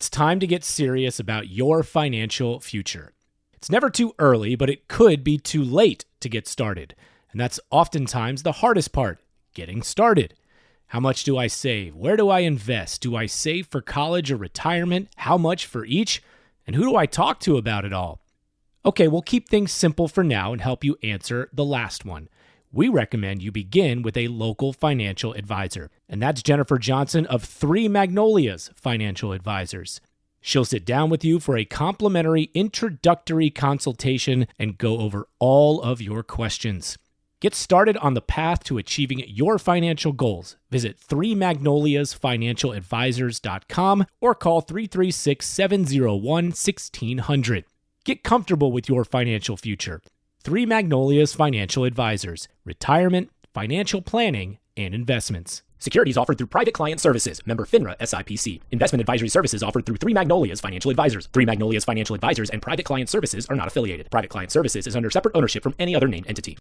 It's time to get serious about your financial future. It's never too early, but it could be too late to get started. And that's oftentimes the hardest part, getting started. How much do I save? Where do I invest? Do I save for college or retirement? How much for each? And who do I talk to about it all? Okay, we'll keep things simple for now and help you answer the last one. We recommend you begin with a local financial advisor, and that's Jennifer Johnson of Three Magnolias Financial Advisors. She'll sit down with you for a complimentary introductory consultation and go over all of your questions. Get started on the path to achieving your financial goals. Visit threemagnoliasfinancialadvisors.com or call 336-701-1600. Get comfortable with your financial future. Three Magnolias Financial Advisors, retirement, financial planning, and investments. Securities offered through Private Client Services, member FINRA SIPC. Investment advisory services offered through Three Magnolias Financial Advisors. Three Magnolias Financial Advisors and Private Client Services are not affiliated. Private Client Services is under separate ownership from any other named entity.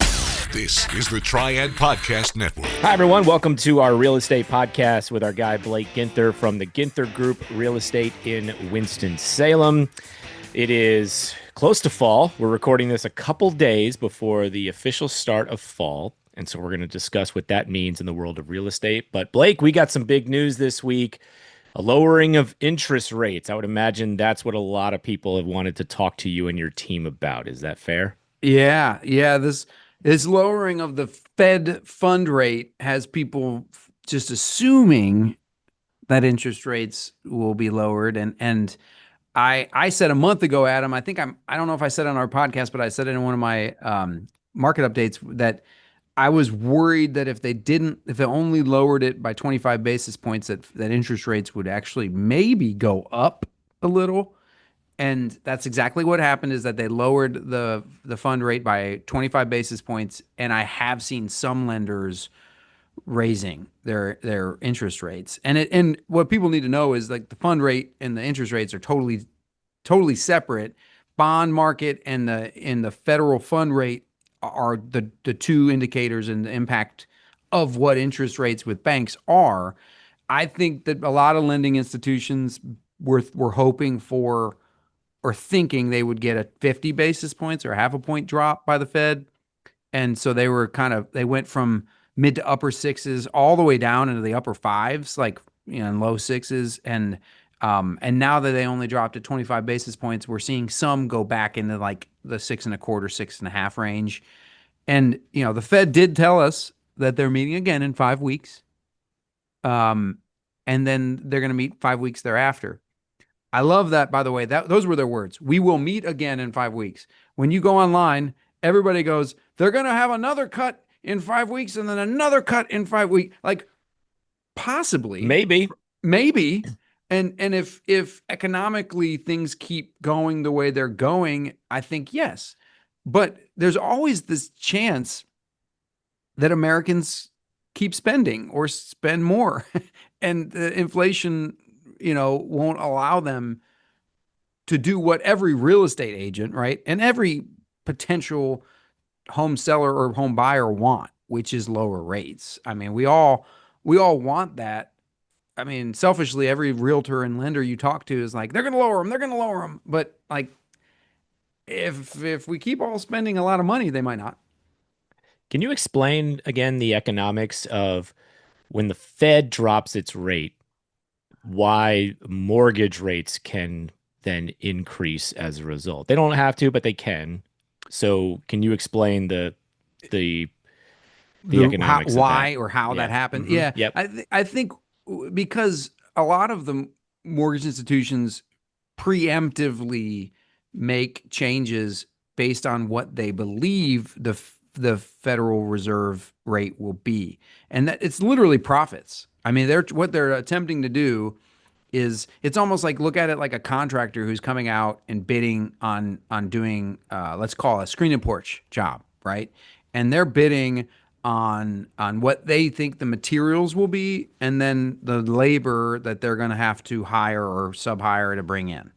This is the Triad Podcast Network. Hi, everyone. Welcome to our real estate podcast with our guy, Blake Ginther from the Ginther Group Real Estate in Winston-Salem. It is close to fall. We're recording this a couple days before the official start of fall. And so we're going to discuss what that means in the world of real estate. But Blake, we got some big news this week, a lowering of interest rates. I would imagine that's what a lot of people have wanted to talk to you and your team about. Is that fair? Yeah. This lowering of the Fed fund rate has people just assuming that interest rates will be lowered. And I said a month ago, Adam, I don't know if I said it on our podcast, but I said it in one of my market updates that I was worried that if they only lowered it by 25 basis points, that interest rates would actually maybe go up a little. And that's exactly what happened, is that they lowered the fund rate by 25 basis points. And I have seen some lenders raising their interest rates. And what people need to know is, like, the fund rate and the interest rates are totally separate. Bond market and the federal fund rate are the two indicators and the impact of what interest rates with banks are. I think that a lot of lending institutions were hoping for or thinking they would get a 50 basis points or half a point drop by the Fed. And so they went from mid to upper sixes all the way down into the upper fives, and low sixes. And now that they only dropped to 25 basis points, we're seeing some go back into like the 6.25, 6.5 range. And, the Fed did tell us that they're meeting again in 5 weeks. And then they're going to meet 5 weeks thereafter. I love that, by the way. Those were their words. We will meet again in 5 weeks. When you go online, everybody goes, they're going to have another cut in 5 weeks and then another cut in 5 weeks. Like, possibly. Maybe. And if economically things keep going the way they're going, I think yes. But there's always this chance that Americans keep spending or spend more. And the inflation, won't allow them to do what every real estate agent, right, and every potential home seller or home buyer want, which is lower rates. I mean, we all want that. I mean, selfishly, every realtor and lender you talk to is like, they're going to lower them. But like, if we keep all spending a lot of money, they might not. Can you explain again the economics of when the Fed drops its rate, why mortgage rates can then increase as a result? They don't have to, but they can. So can you explain the economics why or how that happened? Mm-hmm. Yeah. Yep. I think because a lot of the mortgage institutions preemptively make changes based on what they believe the Federal Reserve rate will be, and that it's literally profits. I mean, what they're attempting to do is, it's almost like, look at it like a contractor who's coming out and bidding on doing let's call it a screen and porch job, right? And they're bidding on what they think the materials will be, and then the labor that they're going to have to hire or sub-hire to bring in.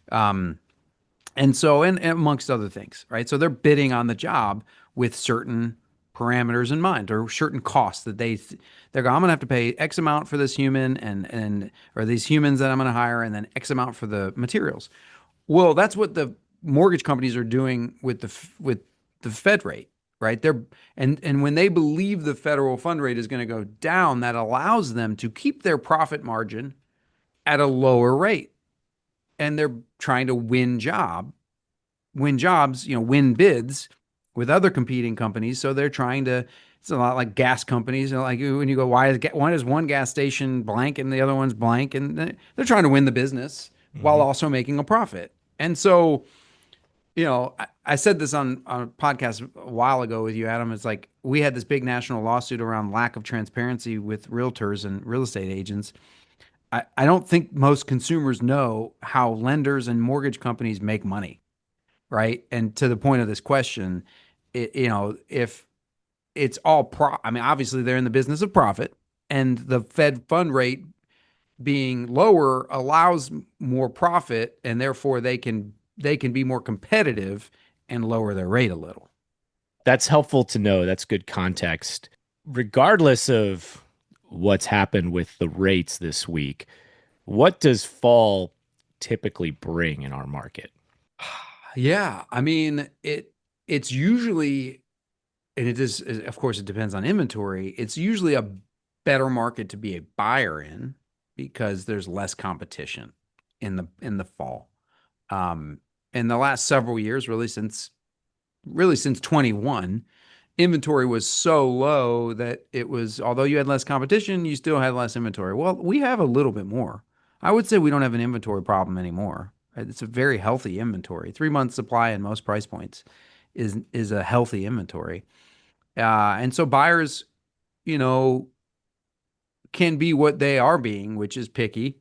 And so, and amongst other things, right? So they're bidding on the job with certain parameters in mind or certain costs that they're going, I'm going to have to pay X amount for this human and or these humans that I'm going to hire, and then X amount for the materials. Well, that's what the mortgage companies are doing with the Fed rate, right? And when they believe the federal fund rate is going to go down, that allows them to keep their profit margin at a lower rate. And they're trying to win jobs, win bids with other competing companies. So they're trying to, it's a lot like gas companies. Like when you go, why is one gas station blank and the other one's blank? And they're trying to win the business while also making a profit. And so, I said this on a podcast a while ago with you, Adam. It's like we had this big national lawsuit around lack of transparency with realtors and real estate agents. I don't think most consumers know how lenders and mortgage companies make money, right? And to the point of this question, if it's all I mean, obviously they're in the business of profit, and the Fed fund rate being lower allows more profit, and therefore they can be more competitive and lower their rate a little. That's helpful to know. That's good context. Regardless of what's happened with the rates this week, what does fall typically bring in our market? Yeah, I mean, it's usually, and it is, of course, it depends on inventory. It's usually a better market to be a buyer in because there's less competition in the fall. In the last several years, really since 21, inventory was so low that it was, although you had less competition, you still had less inventory. Well, we have a little bit more. I would say we don't have an inventory problem anymore. It's a very healthy inventory. 3 months supply in most price points is a healthy inventory. And so buyers, can be what they are being, which is picky.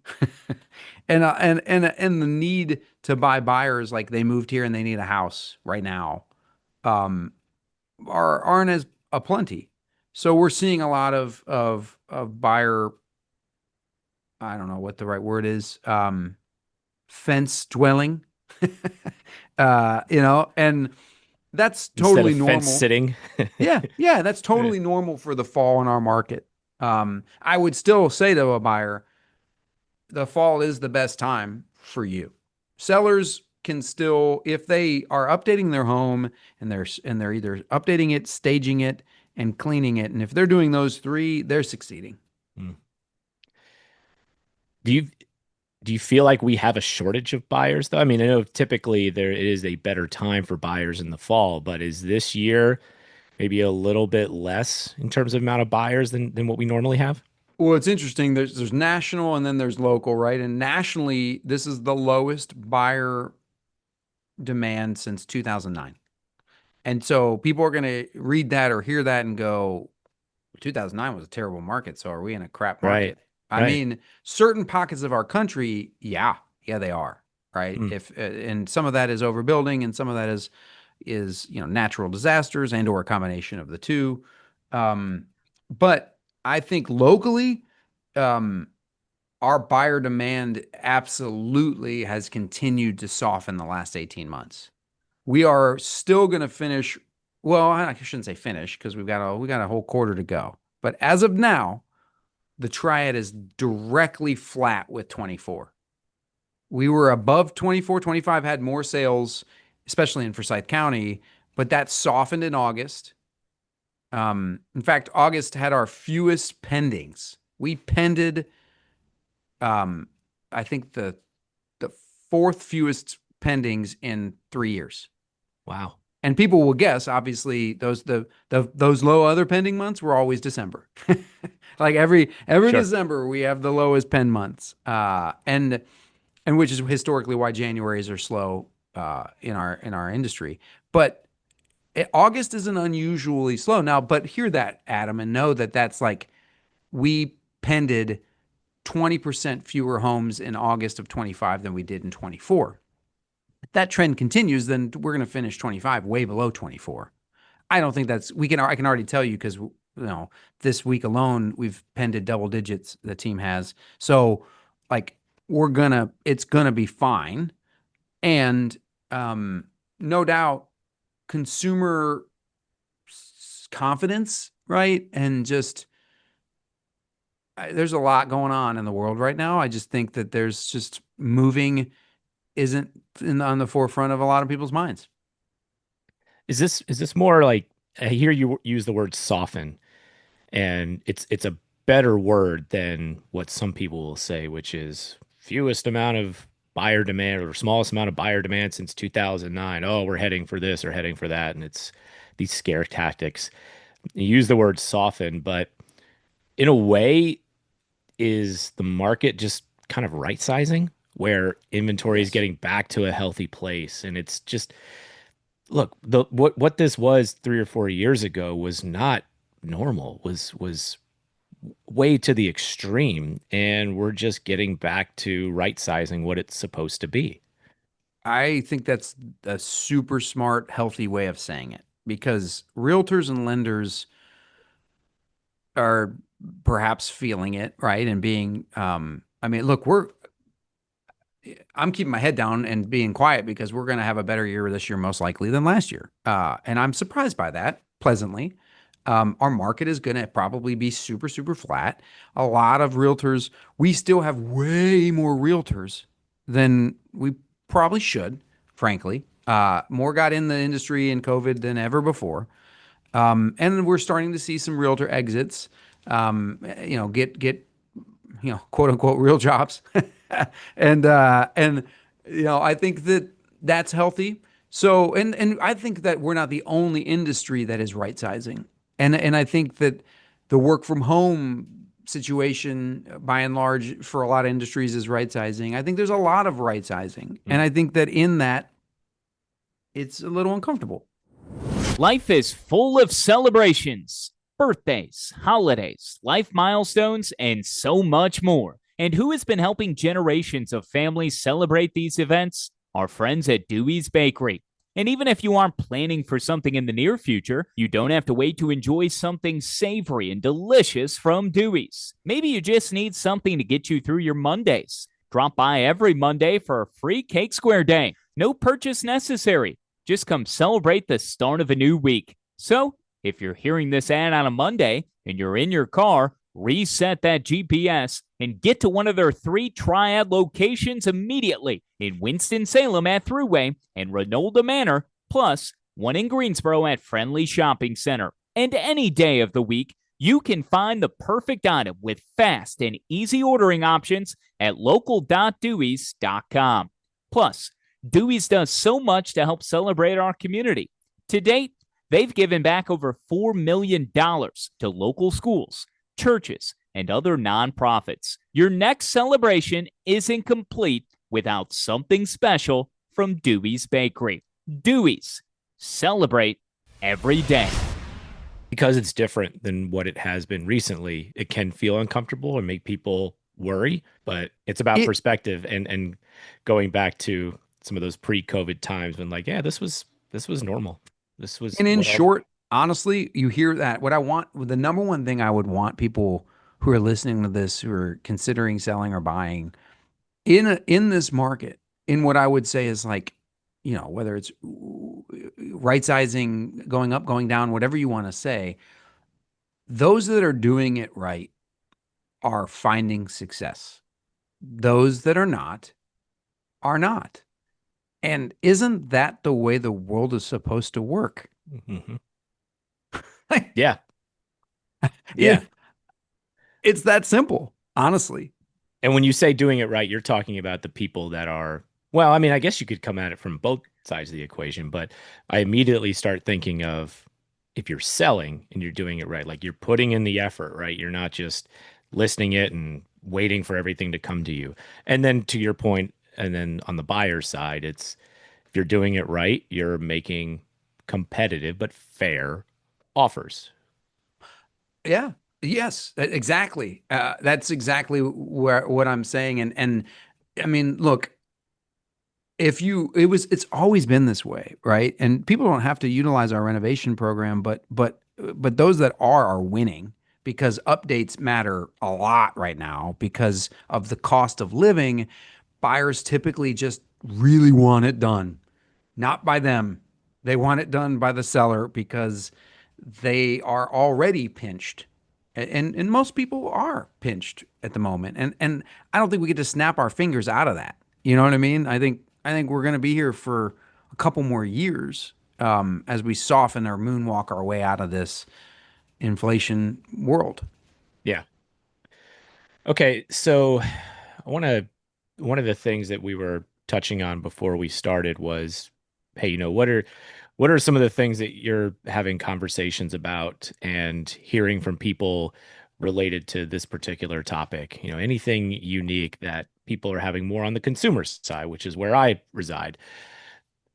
and the need to buy buyers, like they moved here and they need a house right now, aren't as aplenty. So we're seeing a lot of buyer, I don't know what the right word is, fence dwelling, and that's totally Instead of normal. fence sitting. Yeah, that's totally normal for the fall in our market. I would still say to a buyer, the fall is the best time for you. Sellers can still, if they are updating their home and they're either updating it, staging it, and cleaning it, and if they're doing those three, they're succeeding. Do you feel like we have a shortage of buyers though? I mean, I know typically there is a better time for buyers in the fall, but is this year maybe a little bit less in terms of amount of buyers than what we normally have? Well, it's interesting. There's national and then there's local, right? And nationally, this is the lowest buyer demand since 2009. And so people are going to read that or hear that and go, 2009 was a terrible market. So are we in a crap market? I mean, certain pockets of our country, yeah, they are, right? If and some of that is overbuilding, and some of that is natural disasters and or a combination of the two. But I think locally, our buyer demand absolutely has continued to soften the last 18 months. We are still going to finish. Well, I shouldn't say finish because we got a whole quarter to go. But as of now, the triad is directly flat with 24. We were above 24. 25 had more sales, especially in Forsyth County, but that softened in August. In fact, August had our fewest pendings. We pended, I think the fourth fewest pendings in 3 years. Wow. And people will guess, obviously, those low other pending months were always December. Like every Sure. December we have the lowest pen months, and which is historically why Januaries are slow in our industry. But August isn't unusually slow now. But hear that, Adam, and know that that's like we pended 20% fewer homes in August of 25 than we did in 24. If that trend continues, then we're going to finish 25 way below 24. I don't think that's, I can already tell you because, this week alone, we've pended double digits, the team has. So like it's going to be fine. And no doubt consumer confidence, right? And just there's a lot going on in the world right now. I just think that there's just moving isn't on the forefront of a lot of people's minds. Is this more like, I hear you use the word soften, and it's a better word than what some people will say, which is fewest amount of buyer demand or smallest amount of buyer demand since 2009. Oh, we're heading for this or heading for that, and it's these scare tactics. You use the word soften, but in a way, is the market just kind of right sizing where inventory is Yes. getting back to a healthy place? And it's just, look, the what this was 3 or 4 years ago was not normal, was way to the extreme, and we're just getting back to right sizing what it's supposed to be. I think that's a super smart, healthy way of saying it because realtors and lenders are perhaps feeling it, right? And being, I mean, look, I'm keeping my head down and being quiet because we're going to have a better year this year, most likely than last year. And I'm surprised by that pleasantly. Our market is going to probably be super, super flat. A lot of realtors, we still have way more realtors than we probably should, frankly. More got in the industry in COVID than ever before. And we're starting to see some realtor exits, get quote unquote real jobs. And I think that that's healthy. So, and I think that we're not the only industry that is right sizing. And I think that the work from home situation, by and large, for a lot of industries is right sizing. I think there's a lot of right sizing. And I think that in that, it's a little uncomfortable. Life is full of celebrations, birthdays, holidays, life milestones, and so much more. And who has been helping generations of families celebrate these events? Our friends at Dewey's Bakery. And even if you aren't planning for something in the near future, you don't have to wait to enjoy something savory and delicious from Dewey's. Maybe you just need something to get you through your Mondays. Drop by every Monday for a free Cake Square Day. No purchase necessary. Just come celebrate the start of a new week. So, if you're hearing this ad on a Monday and you're in your car, reset that GPS and get to one of their 3 Triad locations immediately in Winston-Salem at Thruway and Renolda Manor, plus one in Greensboro at Friendly Shopping Center. And any day of the week, you can find the perfect item with fast and easy ordering options at local.deweys.com. Plus, Dewey's does so much to help celebrate our community. To date, they've given back over $4 million to local schools, churches, and other nonprofits. Your next celebration isn't complete without something special from Dewey's Bakery. Dewey's. Celebrate every day. Because it's different than what it has been recently, it can feel uncomfortable and make people worry, but it's about perspective and going back to some of those pre-COVID times when, like, yeah, this was normal. This was, and in short, honestly, you hear that. The number one thing I would want people who are listening to this, who are considering selling or buying in this market, in what I would say is like, whether it's right sizing, going up, going down, whatever you want to say, those that are doing it right are finding success. Those that are not are not. And isn't that the way the world is supposed to work? Mm-hmm. Yeah. It's that simple, honestly. And when you say doing it right, you're talking about the people that are, well, I mean, I guess you could come at it from both sides of the equation, but I immediately start thinking of, if you're selling and you're doing it right, like you're putting in the effort, right? You're not just listening it and waiting for everything to come to you. And then to your point, and then on the buyer side, it's, if you're doing it right, you're making competitive but fair offers. Yeah. Yes, exactly. That's exactly what I'm saying. And I mean, look, it's always been this way, right? And people don't have to utilize our renovation program, but those that are winning because updates matter a lot right now because of the cost of living. Buyers typically just really want it done, not by them. They want it done by the seller because they are already pinched. And most people are pinched at the moment. And I don't think we get to snap our fingers out of that. You know what I mean? I think we're going to be here for a couple more years as we soften or moonwalk our way out of this inflation world. Yeah. Okay, so I want to one of the things that we were touching on before we started was, hey, what are some of the things that you're having conversations about and hearing from people related to this particular topic? Anything unique that people are having more on the consumer side, which is where I reside.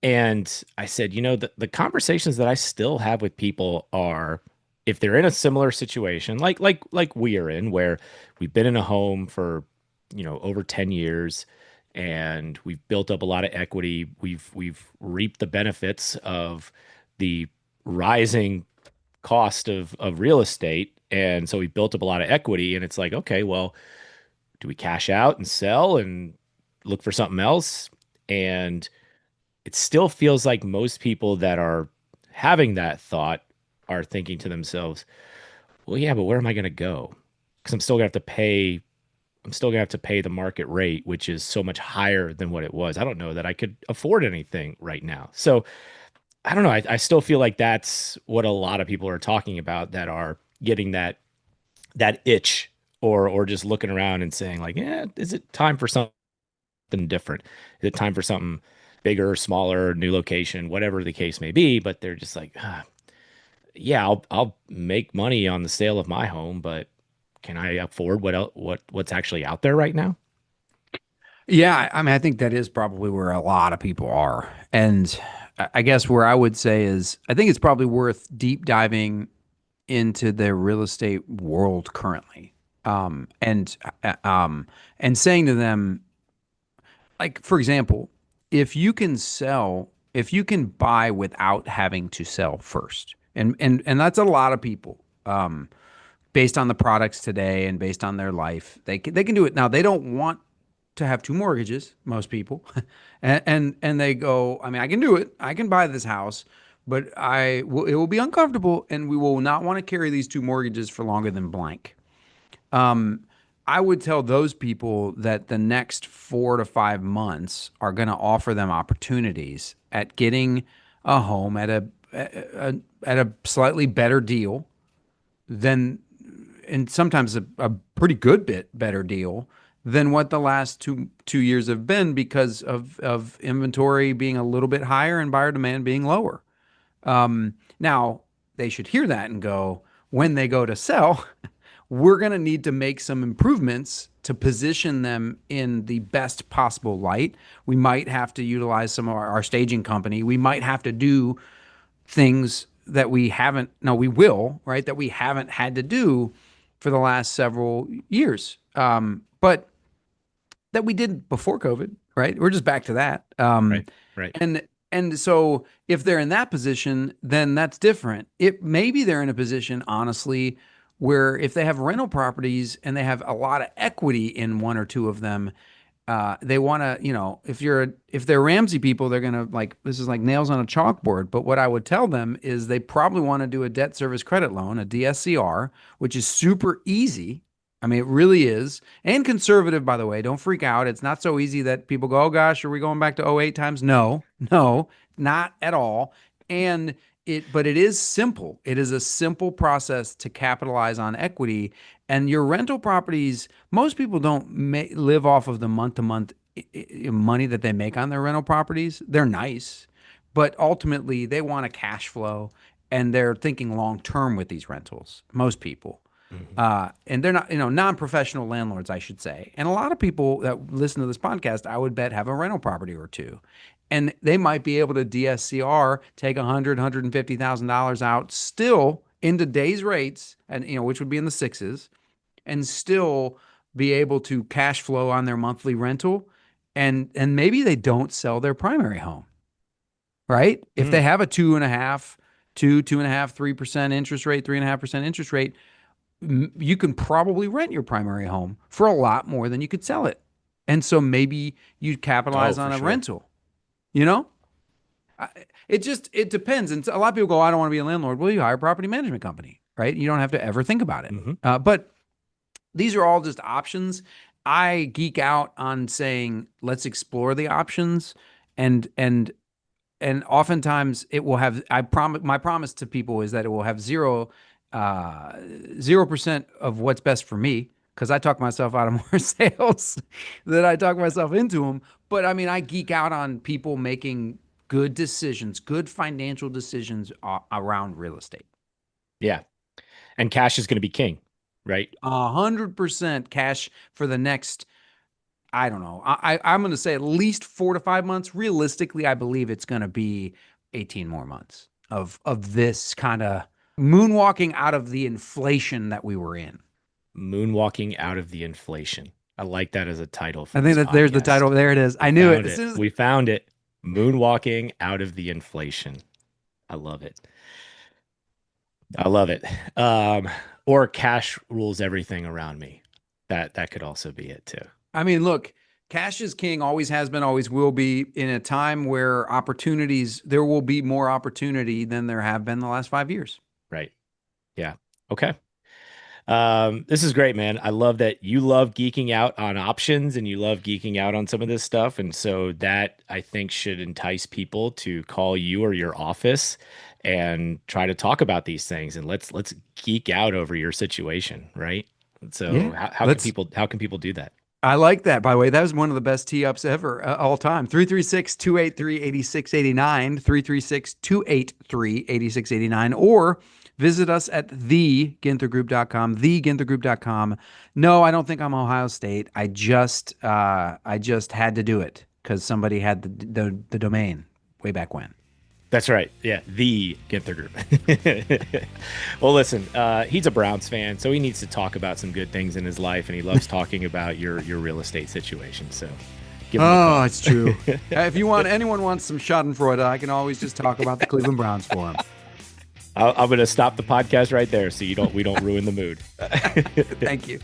And I said, the conversations that I still have with people are if they're in a similar situation, like we are in, where we've been in a home for, over 10 years and we've built up a lot of equity. We've reaped the benefits of the rising cost of real estate. And so we built up a lot of equity. And it's like, okay, well, do we cash out and sell and look for something else? And it still feels like most people that are having that thought are thinking to themselves, well, yeah, but where am I going to go? Because I'm still gonna have to pay the market rate, which is so much higher than what it was. I don't know that I could afford anything right now. So I don't know. I still feel like that's what a lot of people are talking about that are getting that itch or just looking around and saying like, yeah, is it time for something different? Is it time for something bigger, smaller, new location, whatever the case may be? But they're just like, yeah, I'll make money on the sale of my home, but can I afford what's actually out there right now? Yeah, I mean, I think that is probably where a lot of people are. And I guess where I would say is I think it's probably worth deep diving into the real estate world currently. Um, and and saying to them, like, for example, if you can buy without having to sell first, and that's a lot of people. Based on the products today and based on their life, they can do it. Now they don't want to have two mortgages, most people, and they go, I mean, I can do it. I can buy this house, but it will be uncomfortable, and we will not want to carry these two mortgages for longer than blank. Um, I would tell those people that the next 4 to 5 months are going to offer them opportunities at getting a home at a slightly better deal than, and sometimes a pretty good bit better deal than what the last two years have been because of inventory being a little bit higher and buyer demand being lower. Now they should hear that and go, when they go to sell, we're going to need to make some improvements to position them in the best possible light. We might have to utilize some of our staging company. We might have to do things that we haven't, no, we will, right? That we haven't had to do for the last several years. But that we did before COVID, right? We're just back to that. Right. Right. And so if they're in that position, then that's different. It maybe they're in a position, honestly, where if they have rental properties and they have a lot of equity in one or two of them, they want to, if they're Ramsey people, they're going to like, this is like nails on a chalkboard. But what I would tell them is they probably want to do a debt service credit loan, a DSCR, which is super easy. I mean, it really is. And conservative, by the way. Don't freak out. It's not so easy that people go, oh gosh, are we going back to '08 times? No, not at all. But it is simple. It is a simple process to capitalize on equity. And your rental properties, most people don't live off of the month-to-month money that they make on their rental properties. They're nice, but ultimately they want a cash flow, and they're thinking long-term with these rentals, most people. And they're not, non-professional landlords, I should say. And a lot of people that listen to this podcast, I would bet, have a rental property or two. And they might be able to DSCR, take $150,000 out still in today's rates, and which would be in the sixes, and still be able to cash flow on their monthly rental. And maybe they don't sell their primary home, right? If they have a 2.5, 3% interest rate, 3.5% interest rate, you can probably rent your primary home for a lot more than you could sell it. And so maybe you'd capitalize on a rental, It depends. And a lot of people go, I don't want to be a landlord. Well, you hire a property management company, right? You don't have to ever think about it. But these are all just options. I geek out on saying, let's explore the options, and oftentimes it will have, my promise to people is that it will have 0% of what's best for me, because I talk myself out of more sales than I talk myself into them. But I mean, I geek out on people making good decisions, good financial decisions around real estate. Yeah. And cash is going to be king, right? 100% cash for the next, I don't know. I'm going to say at least 4 to 5 months. Realistically, I believe it's going to be 18 more months of this kind of moonwalking out of the inflation that we were in. Moonwalking out of the inflation. I like that as a title for I think this that there's the podcast. title. There it is. I knew it. We found it. Moonwalking out of the inflation. I love it. I love it. Or cash rules everything around me. That could also be it too. I mean, look, cash is king, always has been, always will be, in a time where there will be more opportunity than there have been the last 5 years. Right. Yeah. Okay. This is great, man. I love that you love geeking out on options and you love geeking out on some of this stuff. And so that, I think, should entice people to call you or your office and try to talk about these things. And let's geek out over your situation. Right. So Yeah. how can people do that? I like that, by the way. That was one of the best tee-ups ever, all time. 336-283-8689, 336-283-8689, or visit us at theginthergroup.com, theginthergroup.com. No, I don't think I'm Ohio State. I just had to do it because somebody had the domain way back when. That's right. Yeah, the Ginther Group. Well, listen, he's a Browns fan, so he needs to talk about some good things in his life, and he loves talking about your real estate situation. So, give him a call. It's true. If anyone wants some Schadenfreude, I can always just talk about the Cleveland Browns for him. I'm going to stop the podcast right there, so we don't ruin the mood. Thank you.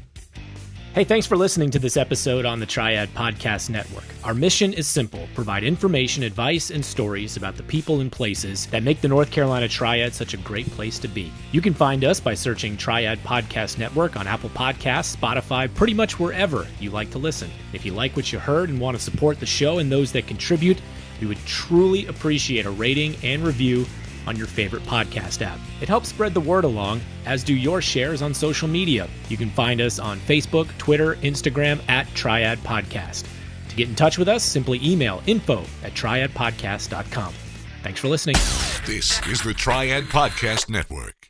Hey, thanks for listening to this episode on the Triad Podcast Network. Our mission is simple: provide information, advice, and stories about the people and places that make the North Carolina Triad such a great place to be. You can find us by searching Triad Podcast Network on Apple Podcasts, Spotify, pretty much wherever you like to listen. If you like what you heard and want to support the show and those that contribute, we would truly appreciate a rating and review on your favorite podcast app. It helps spread the word along, as do your shares on social media. You can find us on Facebook, Twitter, Instagram at Triad Podcast. To get in touch with us, simply email info@triadpodcast.com. Thanks for listening. This is the Triad Podcast Network.